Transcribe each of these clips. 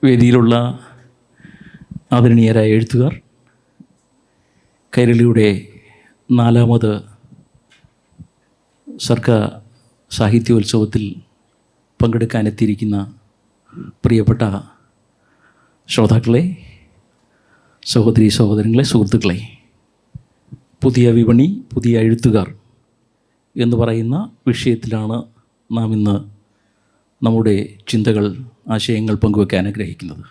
വേദിയിലുള്ള ആദരണീയരായ എഴുത്തുകാർ, കൈരളിയുടെ 4ാമത് സർക്കാർ സാഹിത്യോത്സവത്തിൽ പങ്കെടുക്കാനെത്തിയിരിക്കുന്ന പ്രിയപ്പെട്ട ശ്രോതാക്കളെ, സഹോദരീ സഹോദരങ്ങളെ, സുഹൃത്തുക്കളെ, പുതിയ വിപണി, പുതിയ എഴുത്തുകാർ എന്ന് പറയുന്ന വിഷയത്തിലാണ് നാം ഇന്ന് നമ്മുടെ ചിന്തകൾ, ആശയങ്ങൾ പങ്കുവയ്ക്കാൻ ആഗ്രഹിക്കുന്നത്.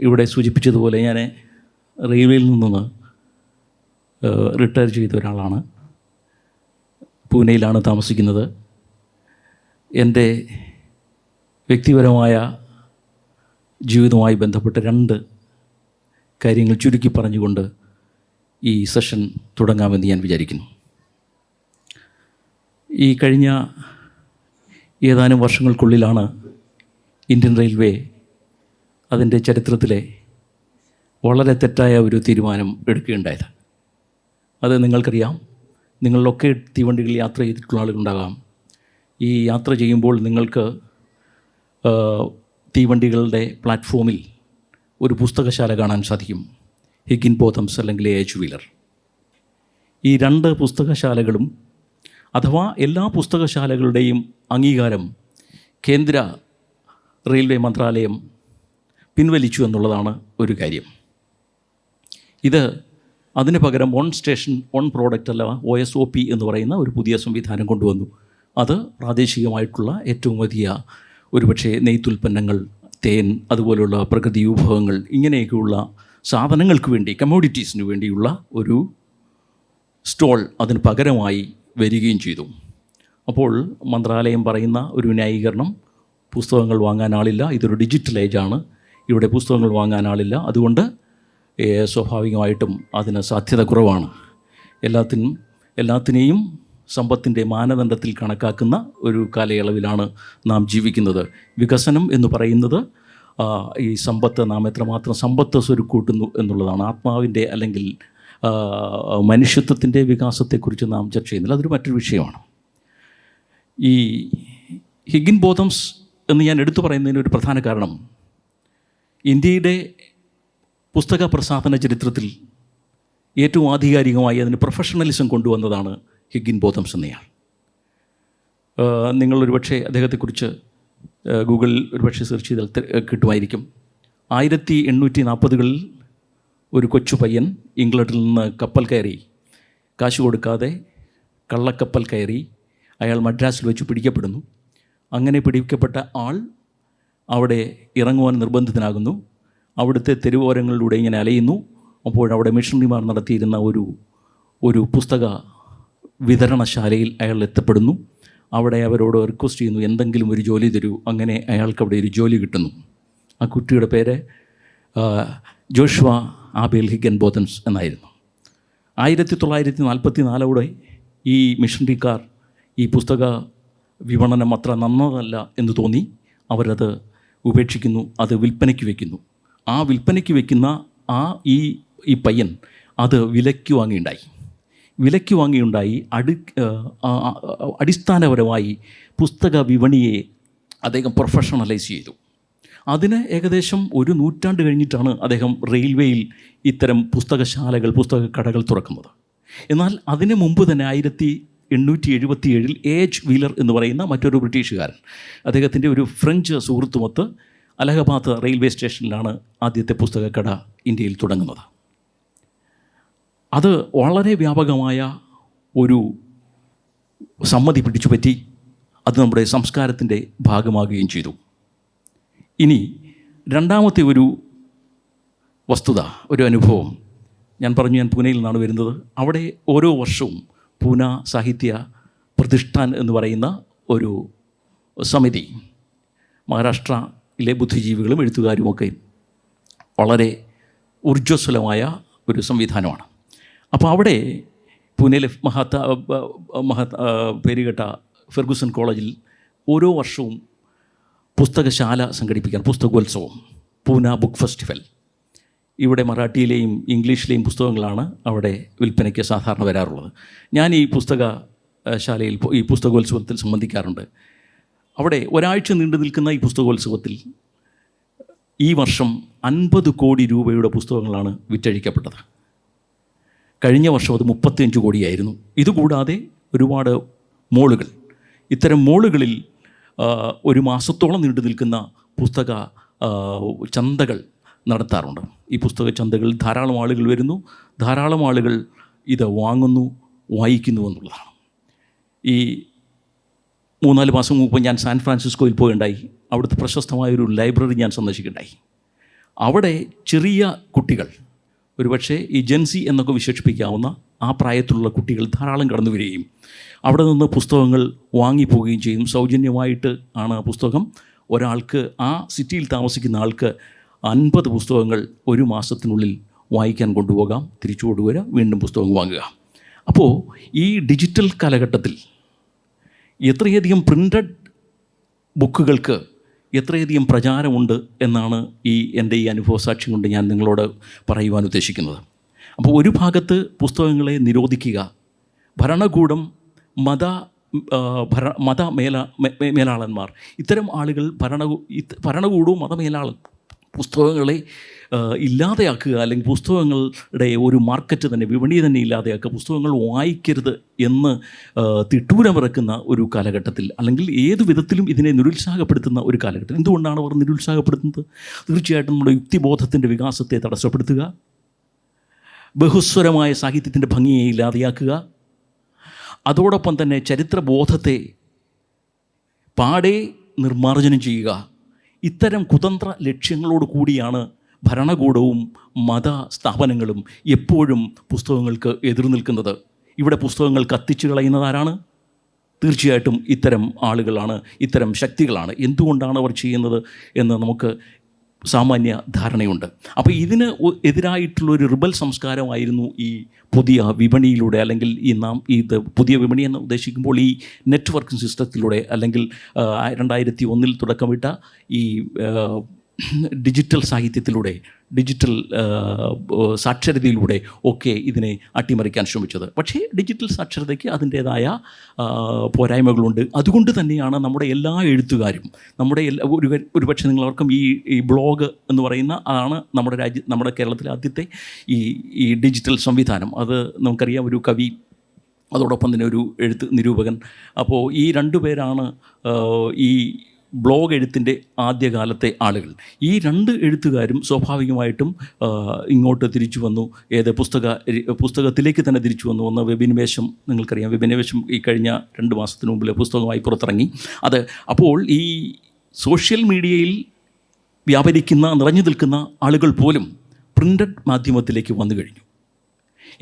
ഇവിടെ സൂചിപ്പിച്ചതുപോലെ ഞാൻ റെയിൽവേയിൽ നിന്ന് റിട്ടയർ ചെയ്ത ഒരാളാണ്. പൂനെയിലാണ് താമസിക്കുന്നത്. എൻ്റെ വ്യക്തിപരമായ ജീവിതവുമായി ബന്ധപ്പെട്ട 2 കാര്യങ്ങൾ ചുരുക്കി പറഞ്ഞുകൊണ്ട് ഈ സെഷൻ തുടങ്ങാമെന്ന് ഞാൻ വിചാരിക്കുന്നു. ഈ കഴിഞ്ഞ ഏതാനും വർഷങ്ങൾക്കുള്ളിലാണ് ഇന്ത്യൻ റെയിൽവേ അതിൻ്റെ ചരിത്രത്തിലെ വളരെ തെറ്റായ ഒരു തീരുമാനം എടുക്കുകയുണ്ടായത്. അത് നിങ്ങൾക്കറിയാം. നിങ്ങളിലൊക്കെ തീവണ്ടികളിൽ യാത്ര ചെയ്തിട്ടുള്ള ആളുകളുണ്ടാകാം. ഈ യാത്ര ചെയ്യുമ്പോൾ നിങ്ങൾക്ക് തീവണ്ടികളുടെ പ്ലാറ്റ്ഫോമിൽ ഒരു പുസ്തകശാല കാണാൻ സാധിക്കും. ഹിഗിൻബോതംസ് അല്ലെങ്കിൽ A.H. വീലർ. ഈ 2 പുസ്തകശാലകളും അഥവാ എല്ലാ പുസ്തകശാലകളുടെയും അംഗീകാരം കേന്ദ്ര റെയിൽവേ മന്ത്രാലയം പിൻവലിച്ചു എന്നുള്ളതാണ് ഒരു കാര്യം. ഇത് അതിന് പകരം വൺ സ്റ്റേഷൻ വൺ പ്രോഡക്റ്റ് അല്ല OSOP എന്ന് പറയുന്ന ഒരു പുതിയ സംവിധാനം കൊണ്ടുവന്നു. അത് പ്രാദേശികമായിട്ടുള്ള ഏറ്റവും വലിയ ഒരുപക്ഷെ നെയ്ത്തുൽപ്പന്നങ്ങൾ, തേൻ, അതുപോലെയുള്ള പ്രകൃതി വിഭവങ്ങൾ, ഇങ്ങനെയൊക്കെയുള്ള സാധനങ്ങൾക്ക് വേണ്ടി, കമ്മോഡിറ്റീസിന് വേണ്ടിയുള്ള ഒരു സ്റ്റോൾ അതിന് പകരമായി വരികയും ചെയ്തു. അപ്പോൾ മന്ത്രാലയം പറയുന്ന ഒരു ന്യായീകരണം, പുസ്തകങ്ങൾ വാങ്ങാൻ ആളില്ല, ഇതൊരു ഡിജിറ്റൽ ഏജാണ്, ഇവിടെ പുസ്തകങ്ങൾ വാങ്ങാൻ ആളില്ല, അതുകൊണ്ട് സ്വാഭാവികമായിട്ടും അതിന് സാധ്യത കുറവാണ്. എല്ലാത്തിനെയും സമ്പത്തിൻ്റെ മാനദണ്ഡത്തിൽ കണക്കാക്കുന്ന ഒരു കാലയളവിലാണ് നാം ജീവിക്കുന്നത്. വികസനം എന്ന് പറയുന്നത് ഈ സമ്പത്ത്, നാം എത്രമാത്രം സമ്പത്ത് സ്വരുക്കൂട്ടുന്നു എന്നുള്ളതാണ്. ആത്മാവിൻ്റെ അല്ലെങ്കിൽ മനുഷ്യത്വത്തിൻ്റെ വികാസത്തെക്കുറിച്ച് നാം ചർച്ച ചെയ്യുന്നില്ല, അതൊരു മറ്റൊരു വിഷയമാണ്. ഈ ഹിഗിൻബോതംസ് എന്ന് ഞാൻ എടുത്തു പറയുന്നതിന് ഒരു പ്രധാന കാരണം, ഇന്ത്യയുടെ പുസ്തക പ്രസാധന ചരിത്രത്തിൽ ഏറ്റവും ആധികാരികമായി അതിന് പ്രൊഫഷണലിസം കൊണ്ടുവന്നതാണ് ഹിഗിൻബോതംസ് എന്നയാൾ. നിങ്ങളൊരുപക്ഷെ അദ്ദേഹത്തെക്കുറിച്ച് ഗൂഗിളിൽ ഒരുപക്ഷെ സെർച്ച് ചെയ്താൽ കിട്ടുമായിരിക്കും. 1840കളിൽ ഒരു കൊച്ചു പയ്യൻ ഇംഗ്ലണ്ടിൽ നിന്ന് കപ്പൽ കയറി, കാശ് കൊടുക്കാതെ കള്ളക്കപ്പൽ കയറി, അയാൾ മദ്രാസിൽ വെച്ച് പിടിക്കപ്പെടുന്നു. അങ്ങനെ പിടിക്കപ്പെട്ട ആൾ അവിടെ ഇറങ്ങുവാൻ നിർബന്ധിതനാകുന്നു. അവിടുത്തെ തെരുവോരങ്ങളിലൂടെ ഇങ്ങനെ അലയുന്നു. അപ്പോഴവിടെ മിഷണറിമാർ നടത്തിയിരുന്ന ഒരു പുസ്തക വിതരണശാലയിൽ അയാൾ എത്തപ്പെടുന്നു. അവിടെ അവരോട് റിക്വസ്റ്റ് ചെയ്യുന്നു, എന്തെങ്കിലും ഒരു ജോലി തരൂ. അങ്ങനെ അയാൾക്ക് അവിടെ ഒരു ജോലി കിട്ടുന്നു. ആ കുട്ടിയുടെ പേര് ജോഷുവ ആബേൽ ഹിഗിൻബോതംസ് എന്നായിരുന്നു. 1944 ഈ മിഷണറിക്കാർ ഈ പുസ്തക വിപണനം അത്ര നന്നതല്ല എന്ന് തോന്നി അവരത് ഉപേക്ഷിക്കുന്നു, അത് വിൽപ്പനയ്ക്ക് വയ്ക്കുന്നു. ആ വിൽപ്പനയ്ക്ക് വയ്ക്കുന്ന ഈ പയ്യൻ അത് വിലയ്ക്ക് വാങ്ങിയുണ്ടായി. അടിസ്ഥാനപരമായി പുസ്തക വിപണിയെ അദ്ദേഹം പ്രൊഫഷണലൈസ് ചെയ്തു. അതിന് ഏകദേശം ഒരു നൂറ്റാണ്ട് കഴിഞ്ഞിട്ടാണ് അദ്ദേഹം റെയിൽവേയിൽ ഇത്തരം പുസ്തകശാലകൾ, പുസ്തക കടകൾ തുറക്കുന്നത്. എന്നാൽ അതിന് മുമ്പ് തന്നെ 1877 A.H. വീലർ എന്ന് പറയുന്ന മറ്റൊരു ബ്രിട്ടീഷുകാരൻ, അദ്ദേഹത്തിൻ്റെ ഒരു ഫ്രഞ്ച് സുഹൃത്തുമൊത്ത് അലഹബാദ് റെയിൽവേ സ്റ്റേഷനിലാണ് ആദ്യത്തെ പുസ്തകക്കട ഇന്ത്യയിൽ തുടങ്ങുന്നത്. അത് വളരെ വ്യാപകമായ ഒരു സമ്മതി പിടിച്ചുപറ്റി. അത് നമ്മുടെ സംസ്കാരത്തിൻ്റെ ഭാഗമാകുകയും ചെയ്തു. ഇനി രണ്ടാമത്തെ ഒരു വസ്തുത, ഒരു അനുഭവം ഞാൻ പറഞ്ഞു. ഞാൻ പൂനെയിൽ നിന്നാണ് വരുന്നത്. അവിടെ ഓരോ വർഷവും പൂന സാഹിത്യ പ്രതിഷ്ഠാൻ എന്ന് പറയുന്ന ഒരു സമിതി, മഹാരാഷ്ട്രയിലെ ബുദ്ധിജീവികളും എഴുത്തുകാരുമൊക്കെ വളരെ ഊർജ്ജസ്വലമായ ഒരു സംവിധാനമാണ്. അപ്പോൾ അവിടെ പൂനെയിലെ പേരുകേട്ട ഫെർഗൂസൺ കോളേജിൽ ഓരോ വർഷവും പുസ്തകശാല സംഘടിപ്പിക്കാൻ, പുസ്തകോത്സവം, പൂന ബുക്ക് ഫെസ്റ്റിവൽ. ഇവിടെ മറാഠിയിലെയും ഇംഗ്ലീഷിലെയും പുസ്തകങ്ങളാണ് അവിടെ വിൽപ്പനയ്ക്ക് സാധാരണ വരാറുള്ളത്. ഞാൻ ഈ പുസ്തകശാലയിൽ, ഈ പുസ്തകോത്സവത്തിൽ സംബന്ധിക്കാറുണ്ട്. അവിടെ ഒരാഴ്ച നീണ്ടു നിൽക്കുന്ന ഈ പുസ്തകോത്സവത്തിൽ ഈ വർഷം 50 കോടി രൂപയുടെ പുസ്തകങ്ങളാണ് വിറ്റഴിക്കപ്പെട്ടത്. കഴിഞ്ഞ വർഷം അത് 35 കോടിയായിരുന്നു. ഇതുകൂടാതെ ഒരുപാട് മോളുകൾ, ഇത്തരം മോളുകളിൽ ഒരു മാസത്തോളം നീണ്ടു നിൽക്കുന്ന പുസ്തക ചന്തകൾ നടത്താറുണ്ട്. ഈ പുസ്തക ചന്തകളിൽ ധാരാളം ആളുകൾ വരുന്നു, ധാരാളം ആളുകൾ ഇത് വാങ്ങുന്നു, വായിക്കുന്നു എന്നുള്ളതാണ്. ഈ 3-4 മാസം മുമ്പ് ഞാൻ സാൻ ഫ്രാൻസിസ്കോയിൽ പോയുണ്ടായി. അവിടുത്തെ പ്രശസ്തമായൊരു ലൈബ്രറി ഞാൻ സന്ദർശിക്കുകയുണ്ടായി. അവിടെ ചെറിയ കുട്ടികൾ, ഒരുപക്ഷെ ഈ ജെൻസി എന്നൊക്കെ വിശേഷിപ്പിക്കാവുന്ന ആ പ്രായത്തിലുള്ള കുട്ടികൾ ധാരാളം കടന്നു വരികയും അവിടെ നിന്ന് പുസ്തകങ്ങൾ വാങ്ങിപ്പോവുകയും ചെയ്യും. സൗജന്യമായിട്ട് ആണ് പുസ്തകം. ഒരാൾക്ക്, ആ സിറ്റിയിൽ താമസിക്കുന്ന ആൾക്ക് 50 പുസ്തകങ്ങൾ ഒരു മാസത്തിനുള്ളിൽ വായിക്കാൻ കൊണ്ടുപോകാം, തിരിച്ചു കൊണ്ടുവരിക, വീണ്ടും പുസ്തകം വാങ്ങുക. അപ്പോൾ ഈ ഡിജിറ്റൽ കാലഘട്ടത്തിൽ എത്രയധികം പ്രിൻ്റഡ് ബുക്കുകൾക്ക് എത്രയധികം പ്രചാരമുണ്ട് എന്നാണ് എൻ്റെ ഈ അനുഭവസാക്ഷ്യം കൊണ്ട് ഞാൻ നിങ്ങളോട് പറയുവാൻ ഉദ്ദേശിക്കുന്നത്. അപ്പോൾ ഒരു ഭാഗത്ത് പുസ്തകങ്ങളെ നിരോധിക്കുക, ഭരണകൂടം, മേലാളന്മാർ, ഇത്തരം ആളുകൾ, ഭരണകൂടവും മതമേലാളൻ പുസ്തകങ്ങളെ ഇല്ലാതെയാക്കുക, അല്ലെങ്കിൽ പുസ്തകങ്ങളുടെ ഒരു മാർക്കറ്റ് തന്നെ, വിപണി തന്നെ ഇല്ലാതെയാക്കുക, പുസ്തകങ്ങൾ വായിക്കരുത് എന്ന് തിട്ടൂരമിറക്കുന്ന ഒരു കാലഘട്ടത്തിൽ, അല്ലെങ്കിൽ ഏതു വിധത്തിലും ഇതിനെ നിരുത്സാഹപ്പെടുത്തുന്ന ഒരു കാലഘട്ടത്തിൽ, എന്തുകൊണ്ടാണ് അവർ നിരുത്സാഹപ്പെടുത്തുന്നത്? തീർച്ചയായിട്ടും നമ്മുടെ യുക്തിബോധത്തിൻ്റെ വികാസത്തെ തടസ്സപ്പെടുത്തുക, ബഹുസ്വരമായ സാഹിത്യത്തിൻ്റെ ഭംഗിയെ ഇല്ലാതെയാക്കുക, അതോടൊപ്പം തന്നെ ചരിത്രബോധത്തെ പാടെ നിർമ്മാർജ്ജനം ചെയ്യുക. ഇത്തരം കുതന്ത്ര ലക്ഷ്യങ്ങളോട് കൂടിയാണ് ഭരണകൂടവും മത സ്ഥാപനങ്ങളും എപ്പോഴും പുസ്തകങ്ങൾക്ക് എതിർ നിൽക്കുന്നത്. ഇവിടെ പുസ്തകങ്ങൾ കത്തിച്ചു കളയുന്നത് ആരാണ്? തീർച്ചയായിട്ടും ഇത്തരം ആളുകളാണ്, ഇത്തരം ശക്തികളാണ്. എന്തുകൊണ്ടാണ് അവർ ചെയ്യുന്നത് എന്ന് നമുക്ക് സാമാന്യ ധാരണയുണ്ട്. അപ്പോൾ ഇതിന് എതിരായിട്ടുള്ളൊരു റിബൽ സംസ്കാരമായിരുന്നു ഈ പുതിയ വിപണിയിലൂടെ, അല്ലെങ്കിൽ ഇത് പുതിയ വിപണി എന്ന് ഉദ്ദേശിക്കുമ്പോൾ ഈ നെറ്റ്വർക്കിംഗ് സിസ്റ്റത്തിലൂടെ, അല്ലെങ്കിൽ 2001 തുടക്കമിട്ട ഈ ഡിജിറ്റൽ സാഹിത്യത്തിലൂടെ, ഡിജിറ്റൽ സാക്ഷരതയിലൂടെ ഒക്കെ ഇതിനെ അട്ടിമറിക്കാൻ ശ്രമിച്ചത്. പക്ഷേ ഡിജിറ്റൽ സാക്ഷരതയ്ക്ക് അതിൻ്റേതായ പോരായ്മകളുണ്ട്. അതുകൊണ്ട് തന്നെയാണ് നമ്മുടെ എല്ലാ എഴുത്തുകാരും, ഒരുപക്ഷെ നിങ്ങളവർക്കും ഈ ബ്ലോഗ് എന്ന് പറയുന്ന ആണ് നമ്മുടെ കേരളത്തിലെ ആദ്യത്തെ ഈ ഡിജിറ്റൽ സംവിധാനം. അത് നമുക്കറിയാം, ഒരു കവി, അതോടൊപ്പം തന്നെ ഒരു നിരൂപകൻ. അപ്പോൾ ഈ 2 പേരാണ് ഈ ബ്ലോഗ് എഴുത്തിൻ്റെ ആദ്യകാലത്തെ ആളുകൾ. ഈ 2 എഴുത്തുകാരും സ്വാഭാവികമായിട്ടും ഇങ്ങോട്ട് തിരിച്ചു വന്നു. പുസ്തകത്തിലേക്ക് തന്നെ തിരിച്ചു വന്നു. ഒന്ന് വെബിനിവേശം, നിങ്ങൾക്കറിയാം, വെബിനിവേശം ഈ കഴിഞ്ഞ 2 മാസത്തിന് മുമ്പിൽ പുസ്തകമായി പുറത്തിറങ്ങി. അപ്പോൾ ഈ സോഷ്യൽ മീഡിയയിൽ നിറഞ്ഞു നിൽക്കുന്ന ആളുകൾ പോലും പ്രിൻ്റഡ് മാധ്യമത്തിലേക്ക് വന്നു കഴിഞ്ഞു.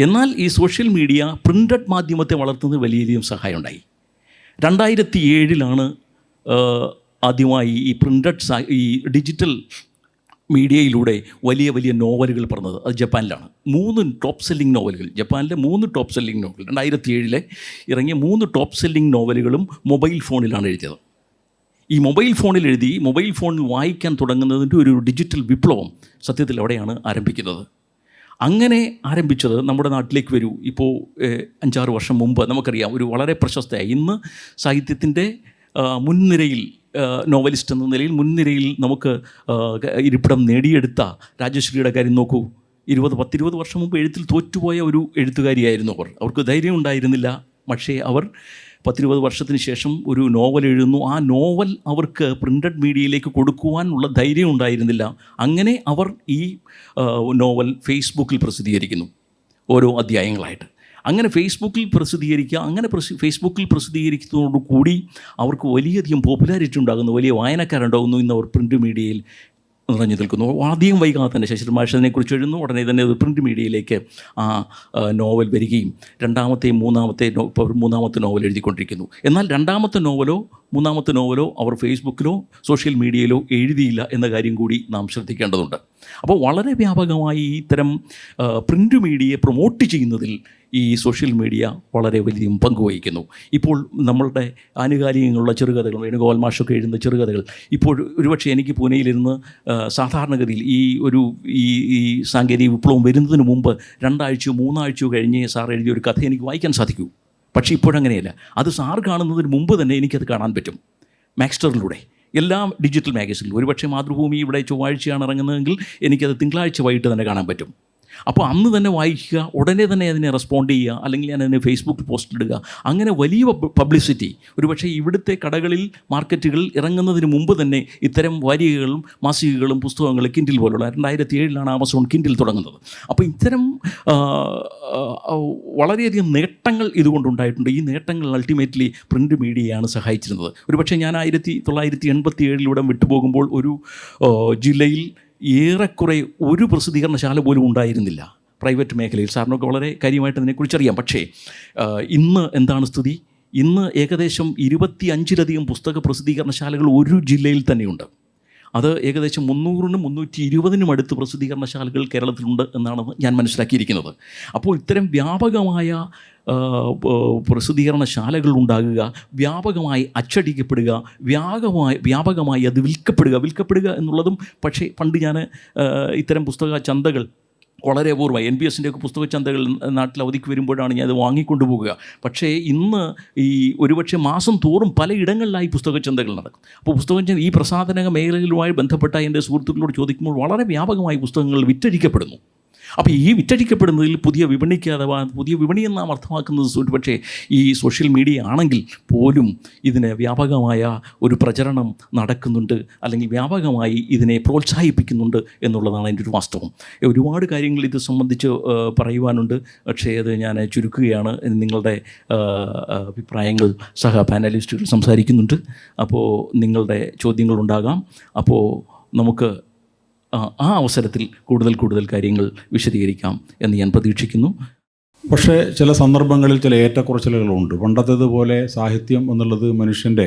എന്നാൽ ഈ സോഷ്യൽ മീഡിയ പ്രിൻ്റഡ് മാധ്യമത്തെ വളർത്തുന്നതിന് വലിയധികം സഹായമുണ്ടായി. 2007 ആദ്യമായി ഈ ഡിജിറ്റൽ മീഡിയയിലൂടെ വലിയ വലിയ നോവലുകൾ പറഞ്ഞത്. അത് ജപ്പാനിലാണ്. 3 ടോപ്പ് സെല്ലിംഗ് നോവലുകൾ, ജപ്പാനിലെ 3 ടോപ്പ് സെല്ലിംഗ് നോവൽ 2007 ഇറങ്ങിയ 3 ടോപ്പ് സെല്ലിംഗ് നോവലുകളും മൊബൈൽ ഫോണിലാണ് എഴുതിയത്. ഈ മൊബൈൽ ഫോണിൽ വായിക്കാൻ തുടങ്ങുന്നതിൻ്റെ ഒരു ഡിജിറ്റൽ വിപ്ലവം സത്യത്തിൽ അവിടെയാണ് ആരംഭിക്കുന്നത്. അങ്ങനെ ആരംഭിച്ചത് നമ്മുടെ നാട്ടിലേക്ക് വരൂ. ഇപ്പോൾ 5-6 വർഷം മുമ്പ് നമുക്കറിയാം, ഒരു വളരെ പ്രശസ്തയായി, ഇന്ന് സാഹിത്യത്തിൻ്റെ മുൻനിരയിൽ, നോവലിസ്റ്റ് എന്ന നിലയിൽ മുൻനിരയിൽ നമുക്ക് ഇരിപ്പിടം നേടിയെടുത്ത രാജശ്രീയുടെ കാര്യം നോക്കൂ. 10-20 വർഷം മുമ്പ് എഴുത്തിൽ തോറ്റുപോയ ഒരു എഴുത്തുകാരിയായിരുന്നു അവർക്ക് ധൈര്യം ഉണ്ടായിരുന്നില്ല. പക്ഷേ അവർ 10-20 വർഷത്തിന് ശേഷം ഒരു നോവൽ എഴുതുന്നു. ആ നോവൽ അവർക്ക് പ്രിൻ്റഡ് മീഡിയയിലേക്ക് കൊടുക്കുവാനുള്ള ധൈര്യം ഉണ്ടായിരുന്നില്ല. അങ്ങനെ അവർ ഈ നോവൽ ഫേസ്ബുക്കിൽ പ്രസിദ്ധീകരിക്കുന്നു, ഓരോ അധ്യായങ്ങളായിട്ട്. അങ്ങനെ ഫേസ്ബുക്കിൽ പ്രസിദ്ധീകരിക്കുന്നതോടുകൂടി അവർക്ക് വലിയധികം പോപ്പുലാരിറ്റി ഉണ്ടാകുന്നു, വലിയ വായനക്കാരുണ്ടാകുന്നു. ഇന്ന് അവർ പ്രിൻ്റ് മീഡിയയിൽ നിറഞ്ഞു നിൽക്കുന്നു. അധികം വൈകാതെ തന്നെ ശശിധരൻ മാഷ് അതിനെക്കുറിച്ച് എഴുതുന്നു. ഉടനെ തന്നെ അത് പ്രിൻ്റ് മീഡിയയിലേക്ക് ആ നോവൽ വരികയും മൂന്നാമത്തെ നോവൽ എഴുതിക്കൊണ്ടിരിക്കുന്നു. എന്നാൽ 2ാമത്തെ നോവലോ 3ാമത്തെ നോവലോ അവർ ഫേസ്ബുക്കിലോ സോഷ്യൽ മീഡിയയിലോ എഴുതിയില്ല എന്ന കാര്യം കൂടി നാം ശ്രദ്ധിക്കേണ്ടതുണ്ട്. അപ്പോൾ വളരെ വ്യാപകമായി ഇത്തരം പ്രിൻ്റ് മീഡിയയെ പ്രൊമോട്ട് ചെയ്യുന്നതിൽ ഈ സോഷ്യൽ മീഡിയ വളരെ വലിയ പങ്കുവഹിക്കുന്നു. ഇപ്പോൾ നമ്മളുടെ ആനുകാലികങ്ങളുള്ള ചെറുകഥകൾ, വേണുഗോപാൽ മാഷൊക്കെ എഴുതുന്ന ചെറുകഥകൾ, ഇപ്പോൾ ഒരുപക്ഷെ എനിക്ക് പൂനെയിലിരുന്ന് സാധാരണഗതിയിൽ ഈ സാങ്കേതിക വിപ്ലവം വരുന്നതിന് മുമ്പ് 2 ആഴ്ചയോ 3 ആഴ്ചയോ കഴിഞ്ഞ് സാർ എഴുതിയ ഒരു കഥ എനിക്ക് വായിക്കാൻ സാധിക്കൂ. പക്ഷേ ഇപ്പോഴങ്ങനെയല്ല. അത് സാർ കാണുന്നതിന് മുമ്പ് തന്നെ എനിക്കത് കാണാൻ പറ്റും. മാക്സ്റ്ററിലൂടെ എല്ലാ ഡിജിറ്റൽ മാഗസിനിലും. ഒരുപക്ഷെ മാതൃഭൂമി ഇവിടെ ചൊവ്വാഴ്ചയാണ് ഇറങ്ങുന്നതെങ്കിൽ എനിക്കത് തിങ്കളാഴ്ച വൈകിട്ട് തന്നെ കാണാൻ പറ്റും. അപ്പോൾ അന്ന് തന്നെ വായിക്കുക, ഉടനെ തന്നെ അതിനെ റെസ്പോണ്ട് ചെയ്യുക, അല്ലെങ്കിൽ ഞാൻ അതിനെ ഫേസ്ബുക്കിൽ പോസ്റ്റ് ഇടുക. അങ്ങനെ വലിയ പബ്ലിസിറ്റി. ഒരുപക്ഷെ ഇവിടുത്തെ കടകളിൽ, മാർക്കറ്റുകളിൽ ഇറങ്ങുന്നതിന് മുമ്പ് തന്നെ ഇത്തരം വാരികകളും മാസികകളും പുസ്തകങ്ങളും കിൻഡിൽ പോലുള്ള 2007 ആമസോൺ കിൻഡിൽ തുടങ്ങുന്നത്. അപ്പോൾ ഇത്തരം വളരെയധികം നേട്ടങ്ങൾ ഇതുകൊണ്ടുണ്ടായിട്ടുണ്ട്. ഈ നേട്ടങ്ങൾ അൾട്ടിമേറ്റ്ലി പ്രിൻ്റ് മീഡിയയാണ് സഹായിച്ചിരുന്നത്. ഒരുപക്ഷെ ഞാൻ 1987 ഇവിടം വിട്ടുപോകുമ്പോൾ ഒരു ജില്ലയിൽ ഏറെക്കുറെ ഒരു പ്രസിദ്ധീകരണശാല പോലും ഉണ്ടായിരുന്നില്ല പ്രൈവറ്റ് മേഖലയിൽ. സാറിനൊക്കെ വളരെ കാര്യമായിട്ട് അതിനെക്കുറിച്ചറിയാം. പക്ഷേ ഇന്ന് എന്താണ് സ്ഥിതി? ഇന്ന് ഏകദേശം 25-ലധികം പുസ്തക പ്രസിദ്ധീകരണശാലകൾ ഒരു ജില്ലയിൽ തന്നെയുണ്ട്. അത് ഏകദേശം 300-നും 320-നും അടുത്ത് പ്രസിദ്ധീകരണശാലകൾ കേരളത്തിലുണ്ട് എന്നാണ് ഞാൻ മനസ്സിലാക്കിയിരിക്കുന്നത്. അപ്പോൾ ഇത്തരം വ്യാപകമായ പ്രസിദ്ധീകരണശാലകൾ ഉണ്ടാകുക, വ്യാപകമായി അച്ചടിക്കപ്പെടുക, വ്യാപകമായി അത് വിൽക്കപ്പെടുക എന്നുള്ളതും. പക്ഷേ പണ്ട് ഞാൻ ഇത്തരം പുസ്തക ചന്തകൾ വളരെ അപൂർവമായി, NPSൻ്റെയൊക്കെ പുസ്തക ചന്തകൾ നാട്ടിൽ അവധിക്ക് വരുമ്പോഴാണ് ഞാൻ അത് വാങ്ങിക്കൊണ്ടു പോകുക. പക്ഷേ ഇന്ന് ഈ ഒരുപക്ഷെ മാസം തോറും പലയിടങ്ങളിലായി പുസ്തക ചന്തകൾ നടക്കും. അപ്പോൾ പുസ്തക ഈ പ്രസാധന മേഖലകളുമായി ബന്ധപ്പെട്ട എൻ്റെ സുഹൃത്തുക്കളോട് ചോദിക്കുമ്പോൾ വളരെ വ്യാപകമായി പുസ്തകങ്ങൾ വിറ്റഴിക്കപ്പെടുന്നു. അപ്പോൾ ഈ വിറ്റഴിക്കപ്പെടുന്നതിൽ പുതിയ വിപണിക്ക്, അഥവാ പുതിയ വിപണി എന്ന് നാം അർത്ഥമാക്കുന്നത് പക്ഷേ ഈ സോഷ്യൽ മീഡിയ ആണെങ്കിൽ പോലും ഇതിന് വ്യാപകമായ ഒരു പ്രചരണം നടക്കുന്നുണ്ട്, അല്ലെങ്കിൽ വ്യാപകമായി ഇതിനെ പ്രോത്സാഹിപ്പിക്കുന്നുണ്ട് എന്നുള്ളതാണ് എൻ്റെ ഒരു വാസ്തവം. ഒരുപാട് കാര്യങ്ങൾ ഇത് സംബന്ധിച്ച് പറയുവാനുണ്ട്. പക്ഷേ അത് ഞാൻ ചുരുക്കുകയാണ്. നിങ്ങളുടെ അഭിപ്രായങ്ങൾ സഹ പാനലിസ്റ്റുകൾ സംസാരിക്കുന്നുണ്ട്. അപ്പോൾ നിങ്ങളുടെ ചോദ്യങ്ങളുണ്ടാകാം. അപ്പോൾ നമുക്ക് ആ അവസരത്തിൽ കൂടുതൽ കാര്യങ്ങൾ വിശദീകരിക്കാം എന്ന് ഞാൻ പ്രതീക്ഷിക്കുന്നു. പക്ഷേ ചില സന്ദർഭങ്ങളിൽ ചില ഏറ്റക്കുറച്ചിലുകളുണ്ട്. പണ്ടത്തേതുപോലെ സാഹിത്യം എന്നുള്ളത് മനുഷ്യൻ്റെ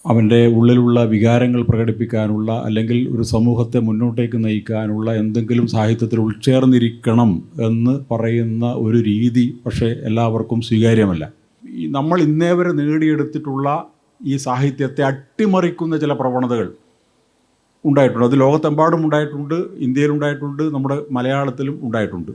അവൻ്റെ ഉള്ളിലുള്ള വികാരങ്ങൾ പ്രകടിപ്പിക്കാനുള്ള, അല്ലെങ്കിൽ ഒരു സമൂഹത്തെ മുന്നോട്ടേക്ക് നയിക്കാനുള്ള എന്തെങ്കിലും സാഹിത്യത്തിൽ ഉൾച്ചേർന്നിരിക്കണം എന്ന് പറയുന്ന ഒരു രീതി പക്ഷേ എല്ലാവർക്കും സ്വീകാര്യമല്ല. നമ്മൾ ഇന്നേ വരെ നേടിയെടുത്തിട്ടുള്ള ഈ സാഹിത്യത്തെ അട്ടിമറിക്കുന്ന ചില പ്രവണതകൾ ഉണ്ടായിട്ടുണ്ട്. അത് ലോകത്തെമ്പാടും ഉണ്ടായിട്ടുണ്ട്, ഇന്ത്യയിലുണ്ടായിട്ടുണ്ട്, നമ്മുടെ മലയാളത്തിലും ഉണ്ടായിട്ടുണ്ട്.